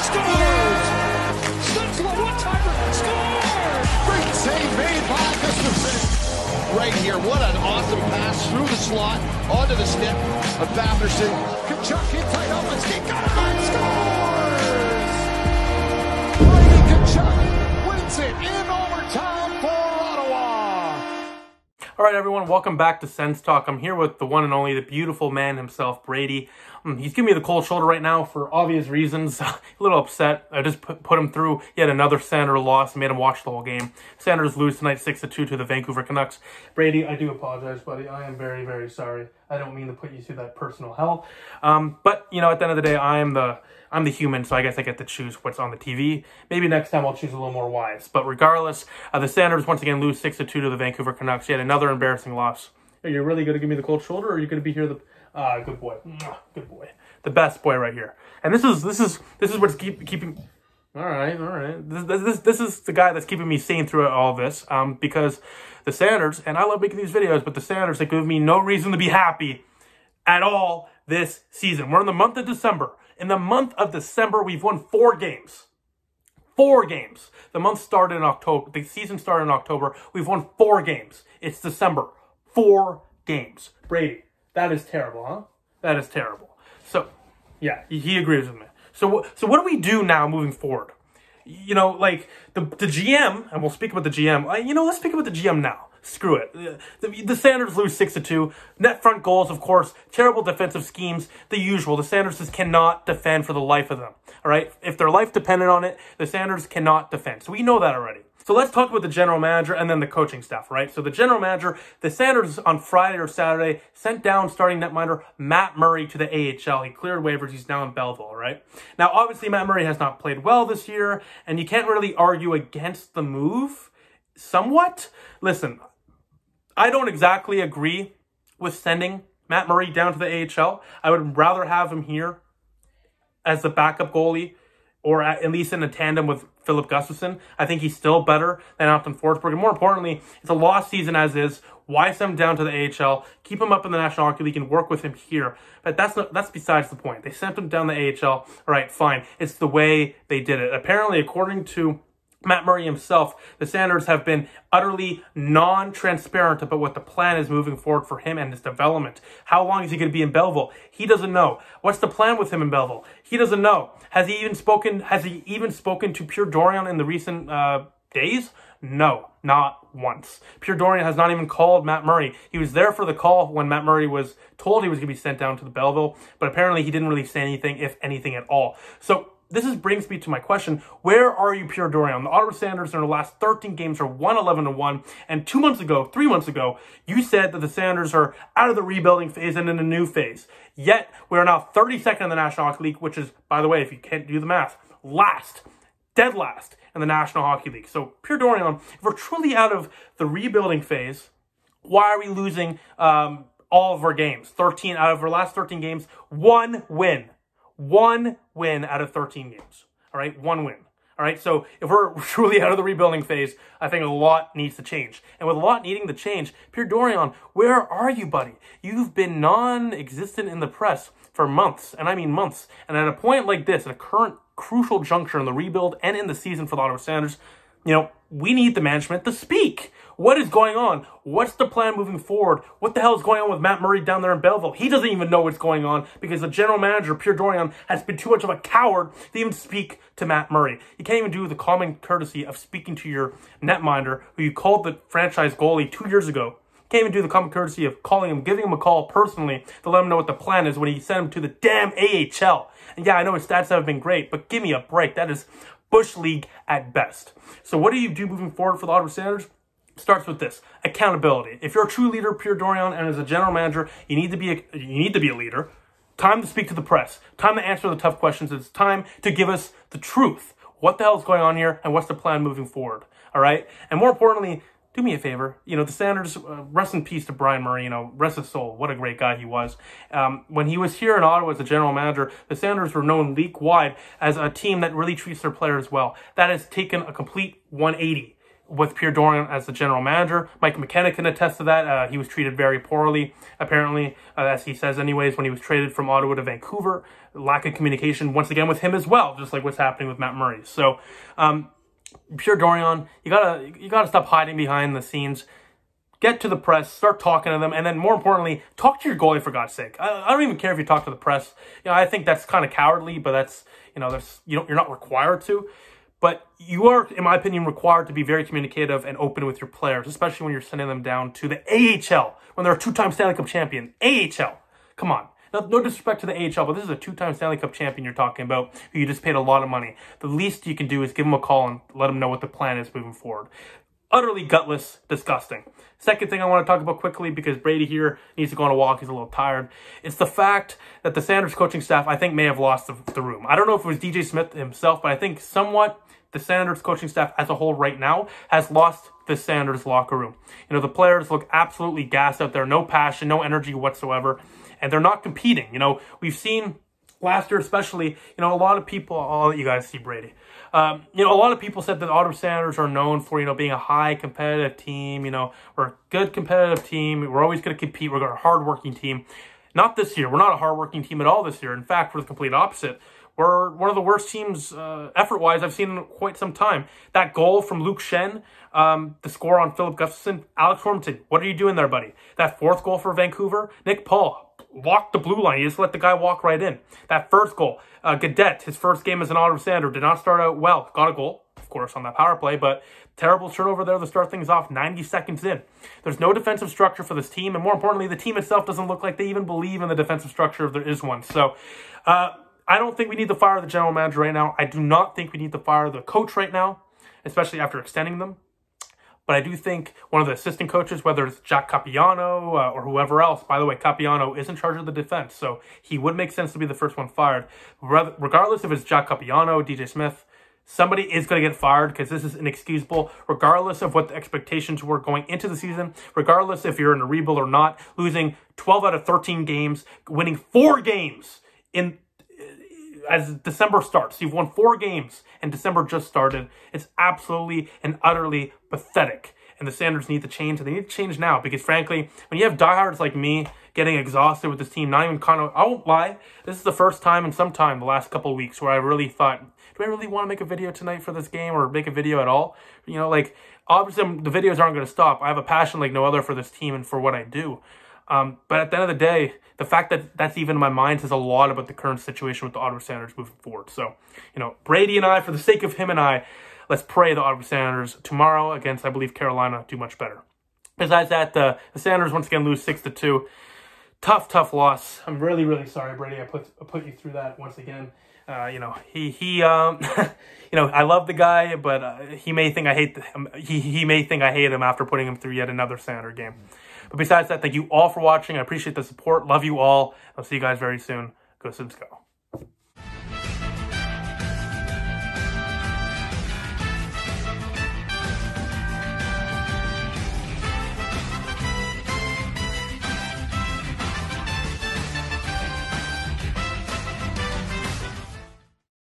Scores! Slips to a one-timer. Scores! Great save made by Gustafsson. Right here, what an awesome pass through the slot, onto the stick of Batherson. Kachuk inside open skate, got it, scores! Brady Kachuk wins it in overtime for Ottawa. All right, everyone, welcome back to Sens Talk. I'm here with the one and only, the beautiful man himself, Brady. He's giving me the cold shoulder right now for obvious reasons. A little upset. I just put him through yet another Senator loss, made him watch the whole game. Senators lose tonight 6-2 to the Vancouver Canucks. Brady, I do apologize, buddy. I am very, very sorry. I don't mean to put you through that personal hell. But, you know, at the end of the day, I'm the human, so I guess I get to choose what's on the TV. Maybe next time I'll choose a little more wise. But regardless, the Senators once again lose 6-2 to the Vancouver Canucks. Yet another embarrassing loss. Are you really going to give me the cold shoulder, or are you going to be here the... good boy. Good boy. The best boy right here. And this is what's keeping... All right. This is the guy that's keeping me sane throughout all this. Because the Senators, and I love making these videos, but the Senators have given me no reason to be happy at all this season. We're in the month of December. In the month of December, we've won 4 games. 4 games. The month started in October. The season started in October. We've won 4 games. It's December. 4 games. Brady, that is terrible, huh? That is terrible. So, yeah, he agrees with me. So what do we do now moving forward? You know, like, the GM, and we'll speak about the GM. Let's speak about the GM now. Screw it. The Senators lose 6-2. Net front goals, of course. Terrible defensive schemes. The usual. The Senators just cannot defend for the life of them. All right? If their life depended on it, the Senators cannot defend. So we know that already. So let's talk about the general manager and then the coaching staff, right? So the general manager, the Senators on Friday or Saturday sent down starting netminder Matt Murray to the AHL. He cleared waivers. He's now in Belleville, right? Now, obviously, Matt Murray has not played well this year, and you can't really argue against the move somewhat. Listen, I don't exactly agree with sending Matt Murray down to the AHL. I would rather have him here as the backup goalie, or at least in a tandem with Philip Gustafsson. I think he's still better than Anton Forsberg. And more importantly, it's a lost season as is. Why send him down to the AHL? Keep him up in the National Hockey League and work with him here. But that's besides the point. They sent him down the AHL. All right, fine. It's the way they did it. Apparently, according to Matt Murray himself, the Senators have been utterly non-transparent about what the plan is moving forward for him and his development. How long is he going to be in Belleville? He doesn't know. What's the plan with him in Belleville? He doesn't know. Has he even spoken to Pierre Dorion in the recent days? No, not once. Pierre Dorion has not even called Matt Murray. He was there for the call when Matt Murray was told he was going to be sent down to the Belleville, but apparently he didn't really say anything, if anything at all. So brings me to my question. Where are you, Pierre Dorion? The Ottawa Senators in the last 13 games are 1-11-1. And 3 months ago, you said that the Senators are out of the rebuilding phase and in a new phase. Yet, we are now 32nd in the National Hockey League, which is, by the way, if you can't do the math, dead last in the National Hockey League. So, Pierre Dorion, if we're truly out of the rebuilding phase, why are we losing all of our games? 13 out of our last 13 games, 1 win. 1 win out of 13 games. All right, 1 win. All right, so if we're truly out of the rebuilding phase, I think a lot needs to change. And with a lot needing to change, Pierre Dorion, where are you, buddy? You've been non-existent in the press for months, and I mean months. And at a point like this, at a current crucial juncture in the rebuild and in the season for the Ottawa Senators, we need the management to speak. What is going on? What's the plan moving forward? What the hell is going on with Matt Murray down there in Belleville? He doesn't even know what's going on because the general manager, Pierre Dorion, has been too much of a coward to even speak to Matt Murray. You can't even do the common courtesy of speaking to your netminder, who you called the franchise goalie 2 years ago. You can't even do the common courtesy of calling him, giving him a call personally to let him know what the plan is when he sent him to the damn AHL. And yeah, I know his stats haven't been great, but give me a break. That is Bush League at best. So what do you do moving forward for the Ottawa Senators? Starts with this: accountability. If you're a true leader, Pierre Dorion, and as a general manager, you need to be a leader. Time to speak to the press. Time to answer the tough questions. It's time to give us the truth. What the hell is going on here, and what's the plan moving forward? All right. And more importantly, do me a favor. The Senators, rest in peace to Brian Murray. Rest his soul. What a great guy he was. When he was here in Ottawa as a general manager, the Senators were known league-wide as a team that really treats their players well. That has taken a complete 180. with Pierre Dorion as the general manager. Mike McKenna can attest to that. He was treated very poorly, apparently, as he says anyways, when he was traded from Ottawa to Vancouver. Lack of communication, once again, with him as well, just like what's happening with Matt Murray. So, Pierre Dorion, you gotta stop hiding behind the scenes. Get to the press, start talking to them, and then more importantly, talk to your goalie, for God's sake. I don't even care if you talk to the press. I think that's kind of cowardly, but that's, you're not required to. But you are, in my opinion, required to be very communicative and open with your players, especially when you're sending them down to the AHL, when they're a two-time Stanley Cup champion. AHL. Come on. No disrespect to the AHL, but this is a two-time Stanley Cup champion you're talking about, who you just paid a lot of money. The least you can do is give them a call and let them know what the plan is moving forward. Utterly gutless, disgusting. Second thing I want to talk about quickly, because Brady here needs to go on a walk, he's a little tired. It's the fact that the Sanders coaching staff, I think, may have lost the room. I don't know if it was DJ Smith himself, but I think somewhat the Sanders coaching staff as a whole right now has lost the Sanders locker room. The players look absolutely gassed out there, no passion, no energy whatsoever, and they're not competing. We've seen last year especially, a lot of people, I'll let you guys see Brady. A lot of people said that the Ottawa Senators are known for, being a high competitive team. We're a good competitive team. We're always going to compete. We're a hardworking team. Not this year. We're not a hardworking team at all this year. In fact, we're the complete opposite. We're one of the worst teams, effort-wise, I've seen in quite some time. That goal from Luke Shen, the score on Philip Gustafson, Alex Hormington, what are you doing there, buddy? That fourth goal for Vancouver, Nick Paul walked the blue line. He just let the guy walk right in. That first goal, Gaudette, his first game as an Ottawa Senator, did not start out well. Got a goal, of course, on that power play, but terrible turnover there to start things off 90 seconds in. There's no defensive structure for this team, and more importantly, the team itself doesn't look like they even believe in the defensive structure if there is one. So, I don't think we need to fire the general manager right now. I do not think we need to fire the coach right now, especially after extending them. But I do think one of the assistant coaches, whether it's Jack Capiano or whoever else, by the way, Capiano is in charge of the defense, so he would make sense to be the first one fired. Regardless if it's Jack Capiano, DJ Smith, somebody is going to get fired because this is inexcusable, regardless of what the expectations were going into the season, regardless if you're in a rebuild or not, losing 12 out of 13 games, winning 4 games as December starts. You've won 4 games and December just started. It's absolutely and utterly pathetic. And the Sanders need to change, and they need to change now, because frankly, when you have diehards like me getting exhausted with this team, not even kind of, I won't lie, this is the first time in some time, the last couple of weeks, where I really thought, do I really want to make a video tonight for this game, or make a video at all? Obviously the videos aren't going to stop. I have a passion like no other for this team and for what I do. But at the end of the day, the fact that that's even in my mind says a lot about the current situation with the Ottawa Senators moving forward. So, Brady and I, for the sake of him and I, let's pray the Ottawa Senators tomorrow against, I believe, Carolina do much better. Besides that, the Senators once again lose 6-2. Tough loss. I'm really, really sorry, Brady. I put you through that once again. I love the guy, but he may think I hate him. He may think I hate him after putting him through yet another Senator game. But besides that, thank you all for watching. I appreciate the support. Love you all. I'll see you guys very soon. Go Sens go.